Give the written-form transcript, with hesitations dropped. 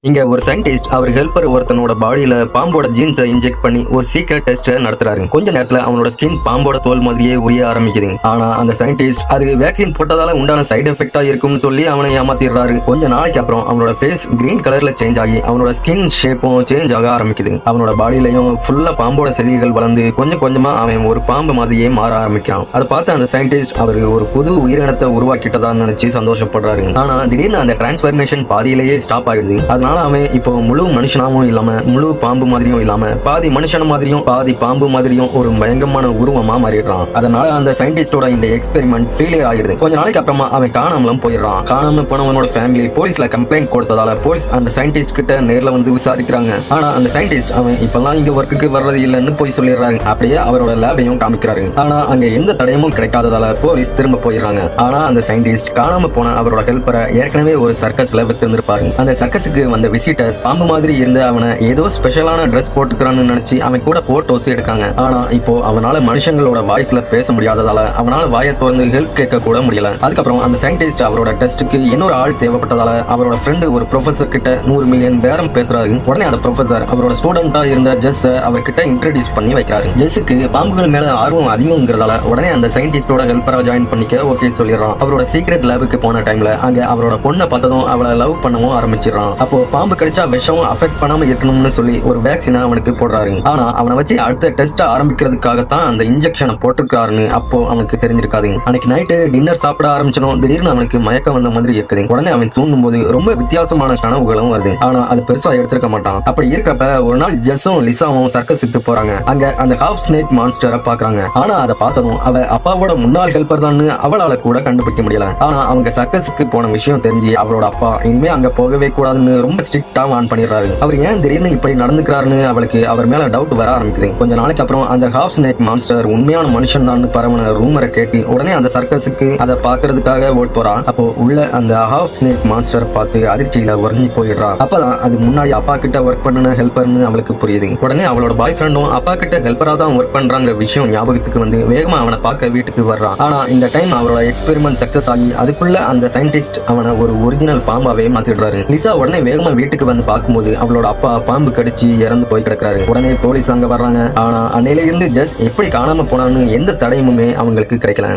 இங்க ஒரு சயின்டிஸ்ட் அவர் ஹெல்ப்பர் ஒருத்தனோட பாடியில பாம்போட ஜீன்ஸை இன்ஜெக்ட் பண்ணி ஒரு சீக்ரெட் டெஸ்ட் நடத்துறாரு. கொஞ்ச நேரத்துல அவனோட ஸ்கின் பாம்போட தோல் மாதிரியே உரிய ஆரம்பிக்குது. ஆனா அந்த சயின்டிஸ்ட் அது வேக்சின் போட்டதால உண்டான சைடு எஃபெக்டா இருக்கும்னு சொல்லி அவனை ஏமாத்திடுறாரு. கொஞ்ச நாளைக்கு அப்புறம் அவனோட ஃபேஸ் கிரீன் கலர்ல சேஞ்ச் ஆகி அவனோட ஸ்கின் ஷேப்பும் சேஞ்ச் ஆக ஆரம்பிக்குது. அவனோட பாடியிலையும் ஃபுல்லா பாம்போட செதில்கள் வளர்ந்து கொஞ்சம் கொஞ்சமா அவன் ஒரு பாம்பு மாதிரியே மாற ஆரம்பிக்கிறான். அதை பார்த்து அந்த சயின்டிஸ்ட் அவரு ஒரு புது உயிரினத்தை உருவாக்கிட்டதான்னு நினைச்சு சந்தோஷப்படுறாரு. ஆனா திடீர்னு அந்த டிரான்ஸ்பர்மேஷன் பாதியிலேயே ஸ்டாப் ஆயிடுது. அதனால அவன் இப்போ முழு மனுஷனாவும் இல்லாம முழு பாம்பு மாதிரியும் இல்லாம பாதி மனுஷன மாதிரியும் பாதி பாம்பு மாதிரியும் ஒரு பயங்கரமான உருவமா மாறிடுறான். அதனால அந்த சயின்டிஸ்டோட இந்த எக்ஸ்பெரிமெண்ட் ஃபெயிலியர் ஆயிடுது. கொஞ்ச நாளைக்கு அப்புறமா அவன் காணாமலும் போயிடுறான். காணாம போனவனோட ஃபேமிலி போலீஸ்ல கம்ப்ளைண்ட் கொடுத்ததால போலீஸ் அந்த சயின்டிஸ்ட் கிட்ட நேர்ல வந்து விசாரிக்கிறாங்க. ஆனா அந்த சயின்டிஸ்ட் அவன் இப்பெல்லாம் இங்க ஒர்க்குக்கு வர்றது இல்லைன்னு போய் சொல்லிடுறாரு. அப்படியே அவரோட லேபையும் காமிக்கிறாரு. ஆனா அங்க எந்த தடயமும் கிடைக்காததால போலீஸ் திரும்ப போயிடுறாங்க. ஆனா அந்த சயின்டிஸ்ட் காணாம போன அவரோட ஹெல்ப்பரை ஏற்கனவே ஒரு சர்க்கஸ்ல வித்திருந்திருப்பாரு. அந்த சர்க்கஸுக்கு வந்த விசிட்டர்ஸ் பாம்பு மாதிரி இருந்த அவனை ஏதோ ஸ்பெஷலான ட்ரெஸ் போட்டுக்கிறான்னு நினைச்சு அவன் கூட போட்டோஸ் எடுக்காங்க. ஆனா இப்போ அவனால மனுஷங்களோட வாய்ஸ்ல பேச முடியாததால அவனால வாயை திறந்து ஹெல்ப் கேட்க கூட முடியல. அதுக்கப்புறம் அந்த சயின்டிஸ்ட் அவரோட டெஸ்ட்டுக்கு இன்னொரு ஆள் தேவைப்பட்டதால அவரோட ஃப்ரெண்டு ஒரு ப்ரொஃபசர் கிட்ட 100 மில்லியன் பேரம் பேசுறாரு. உடனே அந்த ப்ரொஃபசர் அவரோட ஸ்டூடெண்டா இருந்த ஜெஸ் அவர்கிட்ட இன்ட்ரோடியூஸ் பண்ணி வைக்கிறாரு. ஜெஸ்ஸுக்கு பாம்புகள் மேல ஆர்வம் அதிகம்ங்கிறதால உடனே அந்த சயின்டிஸ்டோட ஹெல்ப்பரா ஜாயின் பண்ணிக்க ஓகே சொல்லிடுறான். அவரோட சீக்ரெட் லேபுக்கு போன டைம்ல அங்க அவரோட பொண்ணை பார்த்ததும் அவளை லவ் பண்ணவும் ஆரம்பிச்சிடறான். அப்போ பாம்பு கடிச்சா விஷம் அஃபெக்ட் பண்ணாம இருக்கணும்னு சொல்லி ஒரு வேக்சினை அவனுக்கு போடுறாரு. ஆனா அவனை வச்சு அடுத்த டெஸ்ட் ஆரம்பிக்கிறதுக்காகத்தான் அந்த இன்ஜெக்ஷனை போட்டுருக்காருன்னு அப்போ அவனுக்கு தெரிஞ்சிருக்காது. அன்னைக்கு நைட்டு டின்னர் சாப்பிட ஆரம்பிச்சனும் திடீர்னு அவனுக்கு மயக்கம் வந்த மாதிரி இருக்குது. உடனே அவன் தூங்கும் போது ரொம்ப வித்தியாசமான கனவுகளும் வருது. ஆனா அது பெருசா எடுத்திருக்க மாட்டான். அப்படி இருக்கிறப்ப ஒரு நாள் ஜெஸ்ஸும் லிசாவும் சர்க்கஸுக்கு போறாங்க. அங்க அந்த ஹாஃப் ஸ்னேக் மான்ஸ்டரை பாக்குறாங்க. ஆனா அதை பார்த்ததும் அவ அப்பாவோட முன்னாள் ஹெல்ப்பர் தான் அவளால கூட கண்டுபிடிக்க முடியல. ஆனா அவங்க சர்க்கஸுக்கு போன விஷயம் தெரிஞ்சு அவளோட அப்பா இனிமே அங்க போகவே கூடாதுன்னு ரொம்ப ஸ்ட்ரிக்டா வான் பண்ணிடுறாரு. அவர் ஏன் திடீர்னு இப்படி நடந்துக்கிறாருன்னு அவளுக்கு அவர் மேல டவுட் வர ஆரம்பிக்குது. கொஞ்ச நாளைக்கு அப்புறம் அந்த ஹாஃப் ஸ்னேக் மான்ஸ்டர் உண்மையான மனுஷன் தான் பரவன ரூமரை கேட்டு உடனே அந்த சர்க்கஸுக்கு அதை பாக்குறதுக்காக ஓட் போறான். அப்போ உள்ள அந்த ஹாஃப் ஸ்னேக் மான்ஸ்டர் பார்த்து அதிர்ச்சியில உறங்கி போயிடுறான். அப்பதான் அது முன்னாடி அப்பா கிட்ட ஒர்க் பண்ண ஹெல்ப்பர்னு அவளுக்கு புரியுது. உடனே அவளோட பாய் ஃப்ரெண்டும் அப்பா கிட்ட ஹெல்ப்பரா தான் ஒர்க் பண்றாங்கிற விஷயம் ஞாபகத்துக்கு வந்து வேகமா அவனை பார்க்க வீட்டுக்கு வர்றான். ஆனா இந்த டைம் அவரோட எக்ஸ்பெரிமெண்ட் சக்சஸ் ஆகி அதுக்குள்ள அந்த சயின்டிஸ்ட் அவனை ஒரு ஒரிஜினல் பாம்பாவே மாத்திடுறாரு. லிசா உடனே வேகமா வீட்டுக்கு வந்து பார்க்கும்போது அவளோட அப்பா பாம்பு கடிச்சு இறந்து போய் கிடக்குறாரு. உடனே போலீஸ் அங்க வர்றாங்க. ஆனா அன்னையில இருந்து ஜஸ்ட் எப்படி காணாம போனான்னு எந்த தடயமுமே அவங்களுக்கு கிடைக்கல.